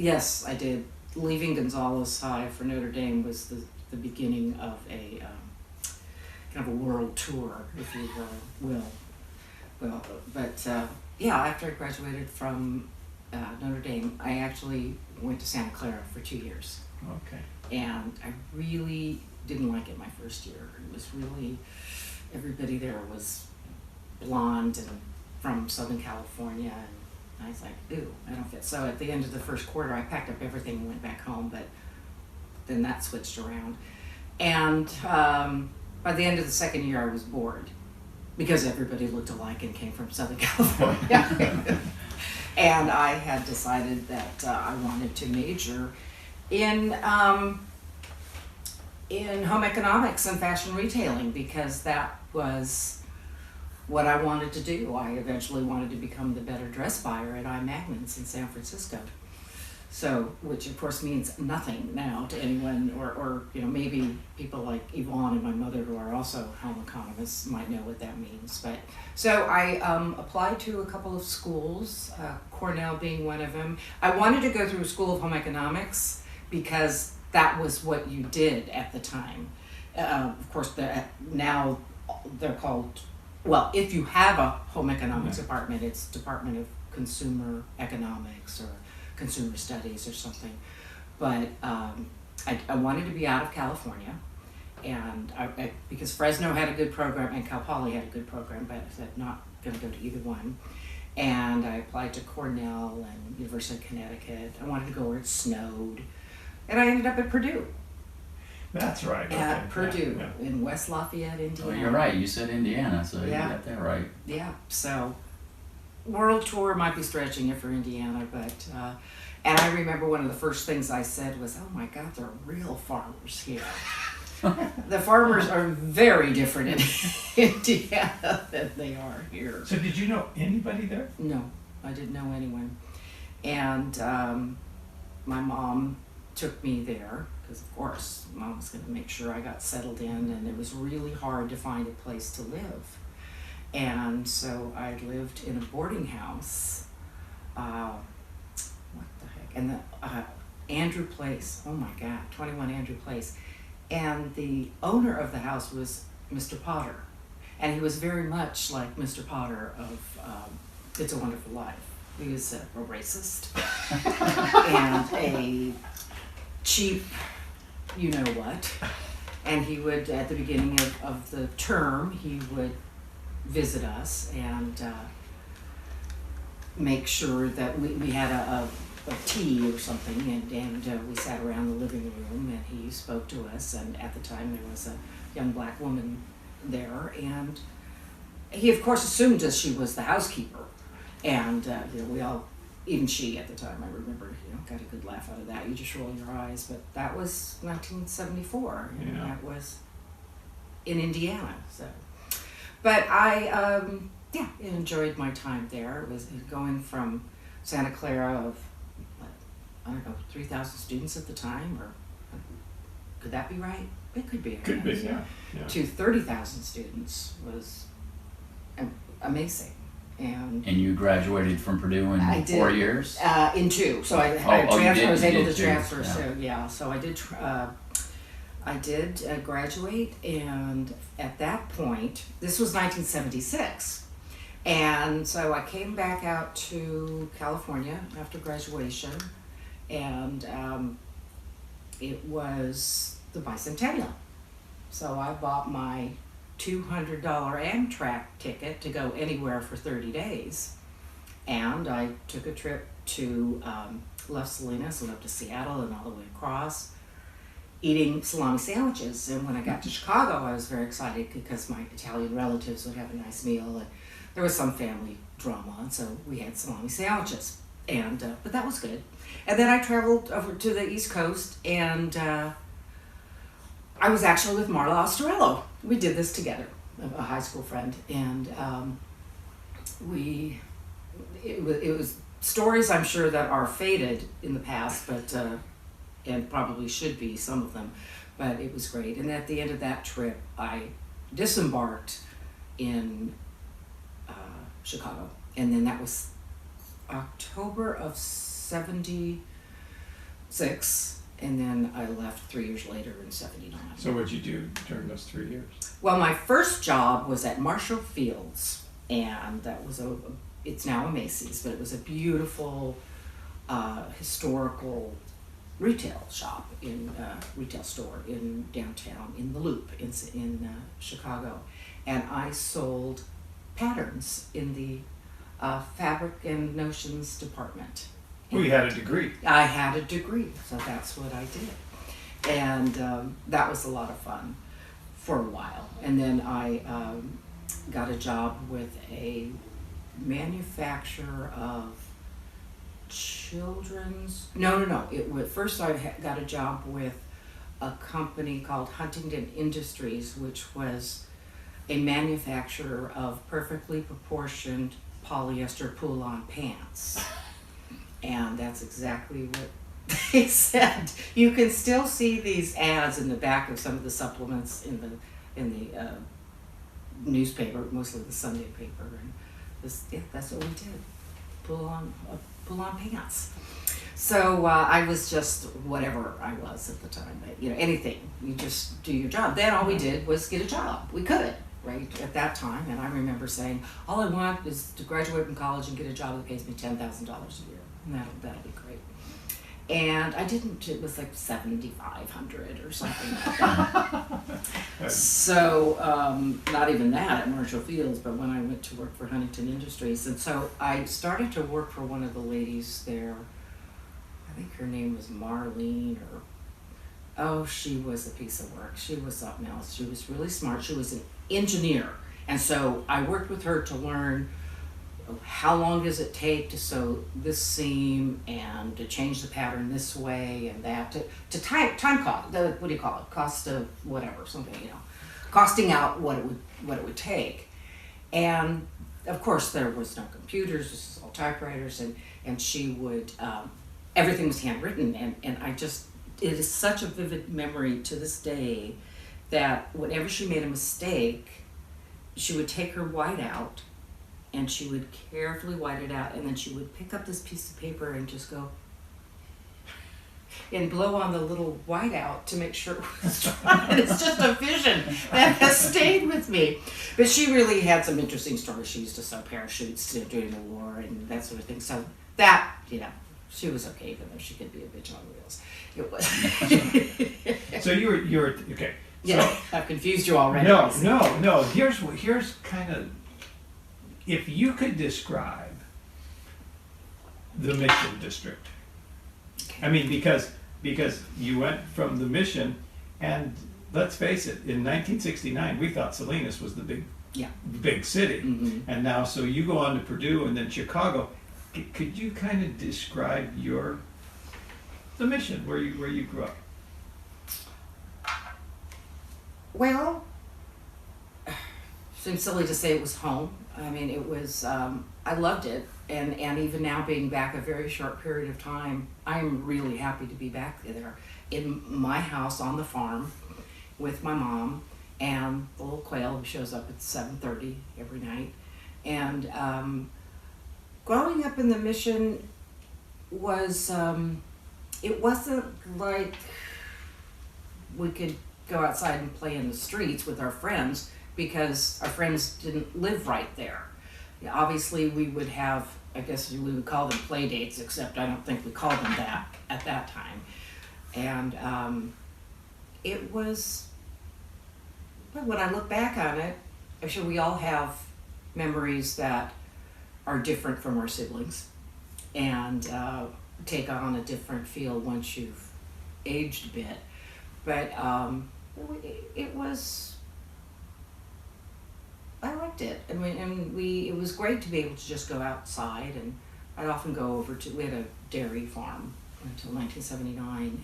Yes, I did. Leaving Gonzales High for Notre Dame was the beginning of a kind of a world tour, if you will. Well, but yeah, after I graduated from Notre Dame, I actually went to Santa Clara for 2 years. Okay. And I really didn't like it my first year. It was really, everybody there was blonde and from Southern California, and I was like, ooh, I don't fit. So at the end of the first quarter, I packed up everything and went back home, but then that switched around. And by the end of the second year, I was bored because everybody looked alike and came from Southern California. And I had decided that I wanted to major in home economics and fashion retailing because that was what I wanted to do. I eventually wanted to become the better dress buyer at iMagnons in San Francisco. So, which of course means nothing now to anyone, or maybe people like Yvonne and my mother who are also home economists might know what that means. But so I applied to a couple of schools, Cornell being one of them. I wanted to go through a school of home economics because that was what you did at the time. Of course, now they're called, well, if you have a home economics department, it's Department of Consumer Economics or Consumer Studies or something. But I wanted to be out of California, and because Fresno had a good program and Cal Poly had a good program, but I said not going to go to either one. And I applied to Cornell and University of Connecticut. I wanted to go where it snowed. And I ended up at Purdue. That's right. At okay. Purdue Yeah. in West Lafayette, Indiana. Oh, you're right. You said Indiana, so you Yeah. got that right. Yeah, so world tour might be stretching it for Indiana, but and I remember one of the first things I said was, "Oh my God, there are real farmers here." The farmers are very different in Indiana than they are here. So did you know anybody there? No, I didn't know anyone, and my mom took me there because, of course, Mom was going to make sure I got settled in, and it was really hard to find a place to live. And so I lived in a boarding house. What the heck? And the Andrew Place. Oh my God, 21 Andrew Place. And the owner of the house was Mr. Potter, and he was very much like Mr. Potter of It's a Wonderful Life. He was a racist and a cheap, you know what. And he would, at the beginning of the term, he would visit us and make sure that we had a tea or something, and we sat around the living room and he spoke to us, and at the time there was a young black woman there, and he of course assumed that she was the housekeeper, and we all, even she at the time, I remember, got a good laugh out of that. You just roll your eyes, but that was 1974, and that was in Indiana. So, but I enjoyed my time there. It was going from Santa Clara of, I don't know, 3,000 students at the time, or could that be right? It could be. Could be, yeah. To 30,000 students was amazing. And you graduated from Purdue in 4 years? In 2. So I was able to transfer. So yeah, so I did graduate, and at that point, this was 1976. And so I came back out to California after graduation, and it was the bicentennial. So I bought my $200 Amtrak ticket to go anywhere for 30 days. And I took a trip to Las Salinas and up to Seattle and all the way across, eating salami sandwiches. And when I got to Chicago, I was very excited because my Italian relatives would have a nice meal, and there was some family drama, and so we had salami sandwiches. And but that was good. And then I traveled over to the East Coast, and I was actually with Marla Osterello. We did this together, a high school friend, and it was stories I'm sure that are faded in the past, but and probably should be, some of them, but it was great. And at the end of that trip, I disembarked in Chicago, and then that was October of 76, 6, and then I left 3 years later in 79. So what'd you do during those 3 years? Well, my first job was at Marshall Fields, and that was it's now a Macy's, but it was a beautiful historical retail shop retail store in downtown, in the Loop in Chicago. And I sold patterns in the fabric and notions department. We had a degree. I had a degree, so that's what I did. And that was a lot of fun for a while. And then I got a job with a manufacturer of children's... No. First I got a job with a company called Huntington Industries, which was a manufacturer of perfectly proportioned polyester pull-on pants. And that's exactly what they said. You can still see these ads in the back of some of the supplements in the newspaper, mostly the Sunday paper, and that's what we did. Pull on pants. So I was just whatever I was at the time. Anything. You just do your job. Then all we did was get a job. We could, right, at that time. And I remember saying, all I want is to graduate from college and get a job that pays me $10,000 a year. And that'll be great. And I didn't. It was like $7,500 or something like that. So not even that at Marshall Fields, but when I went to work for Huntington Industries. And so I started to work for one of the ladies there. I think her name was Marlene, she was a piece of work. She was something else. She was really smart. She was an engineer. And so I worked with her to learn how long does it take to sew this seam and to change the pattern this way and that, to time cost, what do you call it, cost of whatever, something, costing out what it would take. And of course there was no computers, this was all typewriters, and she would, everything was handwritten, and it is such a vivid memory to this day that whenever she made a mistake, she would take her whiteout and she would carefully white it out, and then she would pick up this piece of paper and just go and blow on the little whiteout to make sure it was dry. It's just a vision that has stayed with me. But she really had some interesting stories. She used to sew parachutes during the war and that sort of thing. So that, she was okay, even though she could be a bitch on wheels. It was. So you're okay. Yeah, I've confused you already. No. Here's kind of, if you could describe the Mission District. I mean, because you went from the Mission, and let's face it, in 1969 we thought Salinas was the big city, and now so you go on to Purdue and then Chicago. Could you kind of describe the Mission where you grew up? Well, seems silly to say it was home. I mean, it was, I loved it, and even now being back a very short period of time, I'm really happy to be back there in my house on the farm with my mom and the little quail who shows up at 7:30 every night. And growing up in the Mission was, it wasn't like we could go outside and play in the streets with our friends, because our friends didn't live right there. Obviously we would have, I guess we would call them play dates, except I don't think we called them that at that time. And it was, when I look back on it, I'm sure we all have memories that are different from our siblings and take on a different feel once you've aged a bit. But it was, I liked it. I mean, it was great to be able to just go outside, and I'd often go over we had a dairy farm until 1979,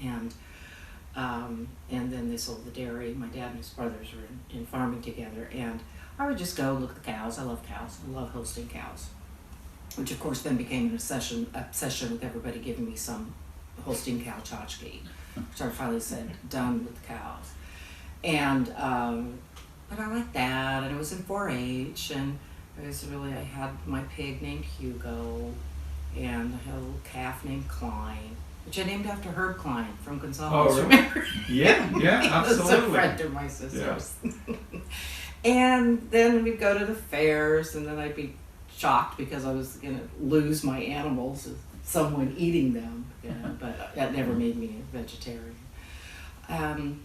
and then they sold the dairy. My dad and his brothers were in farming together, and I would just go look at the cows. I love cows. I love hosting cows, which of course then became an obsession with everybody giving me some hosting cow tchotchke. So I finally said, done with the cows. And but I liked that, and it was in 4-H, and I had my pig named Hugo, and I had a little calf named Klein, which I named after Herb Klein from Gonzales. Oh, really? Remember? Yeah, He was absolutely. a friend of my sister's. Yeah. And then we'd go to the fairs, and then I'd be shocked because I was going to lose my animals, someone eating them. But that never made me a vegetarian. And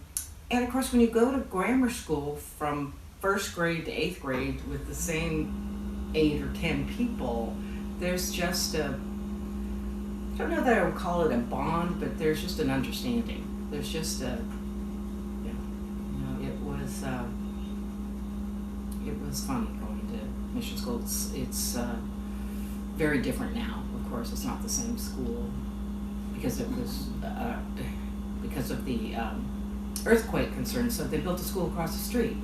of course, when you go to grammar school from 1st grade to 8th grade with the same 8 or 10 people, there's just I don't know that I would call it a bond, but there's just an understanding. There's just it was funny going to mission school. It's very different now. Of course, it's not the same school because it was because of the earthquake concern. So they built a school across the street.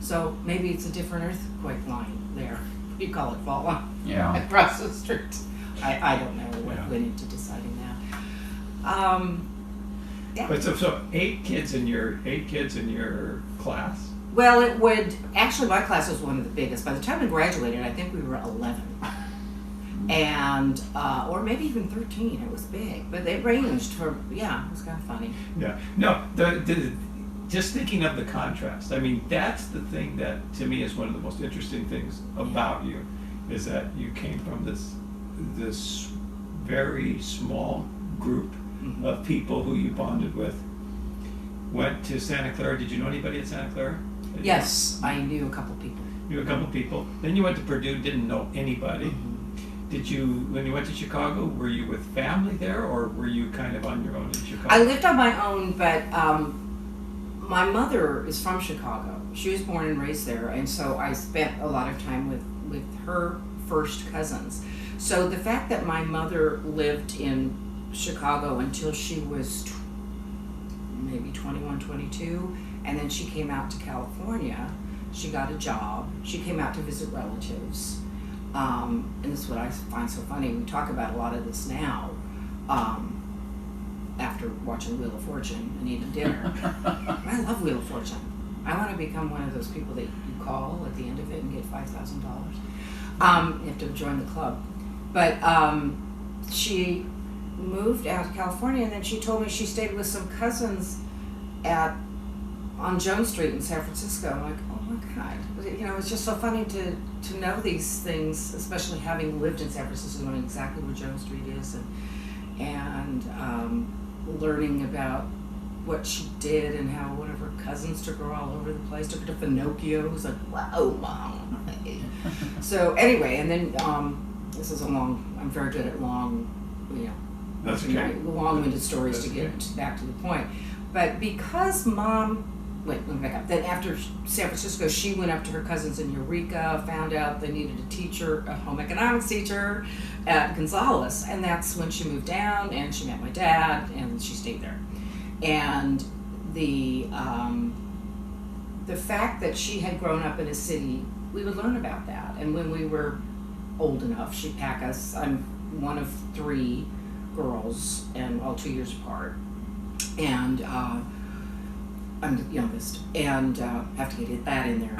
So maybe it's a different earthquake line there. You call it fault line. Yeah. Across the street. I don't know what went into deciding that. Yeah. But so 8 kids in your class. Well, it would actually. My class was one of the biggest. By the time I graduated, I think we were 11, and or maybe even 13. It was big, but it ranged from. Yeah, it was kind of funny. Yeah. No. Just thinking of the contrast. I mean, that's the thing that to me is one of the most interesting things about you, is that you came from this very small group of people who you bonded with. Went to Santa Clara. Did you know anybody at Santa Clara? Yes, I knew a couple people. Knew a couple people. Then you went to Purdue. Didn't know anybody. Did you, when you went to Chicago, were you with family there, or were you kind of on your own in Chicago? I lived on my own, but my mother is from Chicago. She was born and raised there, and so I spent a lot of time with her first cousins. So the fact that my mother lived in Chicago until she was maybe 21, 22, and then she came out to California. She got a job. She came out to visit relatives. And this is what I find so funny. We talk about a lot of this now after watching Wheel of Fortune and eating dinner. I love Wheel of Fortune. I want to become one of those people that you call at the end of it and get $5,000. You have to join the club. But she moved out to California, and then she told me she stayed with some cousins on Jones Street in San Francisco. I'm like, oh my God. You know, it's just so funny to know these things, especially having lived in San Francisco, knowing exactly where Jones Street is, and learning about what she did and how one of her cousins took her all over the place, took her to Pinocchio. It was like, whoa, Mom. So anyway, and then this is I'm very good at long, That's okay. long-winded stories to get back to the point. But because Mom, let me back up. Then after San Francisco, she went up to her cousins in Eureka, found out they needed a teacher, a home economics teacher at Gonzales, and that's when she moved down and she met my dad and she stayed there. And the fact that she had grown up in a city, we would learn about that. And when we were old enough, she'd pack us. I'm one of 3 girls, and all 2 years apart. And I'm the youngest, and have to get that in there.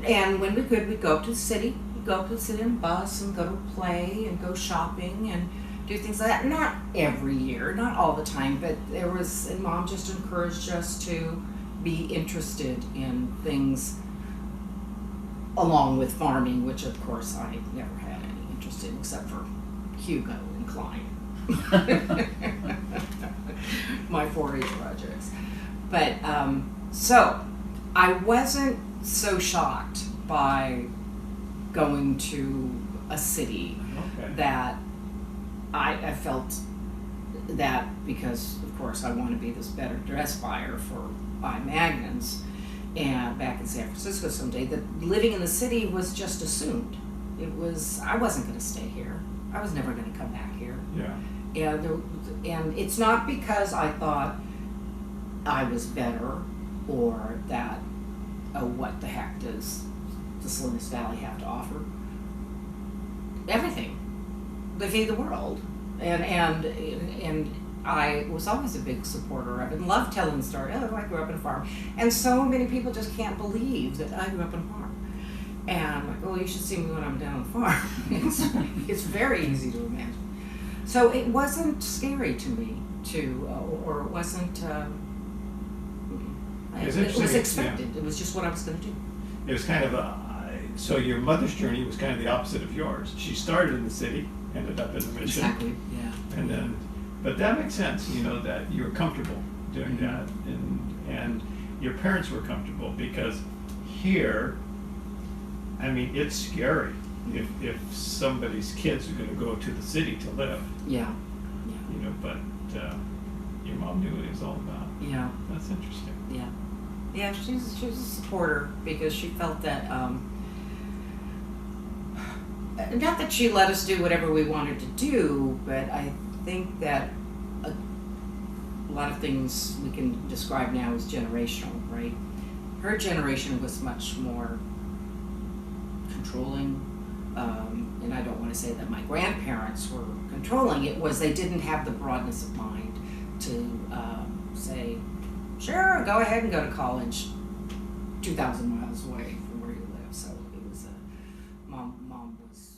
And when we could, we'd go up to the city. We'd go up to the city and bus and go to play and go shopping and do things like that. Not every year, not all the time, but and Mom just encouraged us to be interested in things along with farming, which of course I never had any interest in except for Hugo and Klein. My 4-H projects. But so I wasn't so shocked by going to a city that I felt that, because of course I want to be this better dress buyer by Magnons and back in San Francisco someday, that living in the city was just assumed. I wasn't going to stay here. I was never going to come back here. Yeah. And it's not because I thought I was better or that, what the heck does the Salinas Valley have to offer? Everything. They feed the world. And I was always a big supporter of it and loved telling the story. Oh, I grew up on a farm. And so many people just can't believe that I grew up on a farm. And I'm like, oh, you should see me when I'm down on the farm. It's very easy to imagine. So it wasn't scary to me or it wasn't, it was expected. Yeah. It was just what I was going to do. It was kind of so your mother's journey was kind of the opposite of yours. She started in the city, ended up in the mission. Exactly, yeah. And then, but that makes sense, that you were comfortable doing Mm-hmm. that. And your parents were comfortable because here, I mean, it's scary if somebody's kids are going to go to the city to live. Yeah. But your mom knew what it was all about. Yeah. That's interesting. Yeah. Yeah, she was a supporter because she felt that, not that she let us do whatever we wanted to do, but I think that a lot of things we can describe now as generational, right? Her generation was much more controlling, and I don't want to say that my grandparents were controlling. It was they didn't have the broadness of mind to say, sure, go ahead and go to college 2,000 miles away from where you live. So it was mom was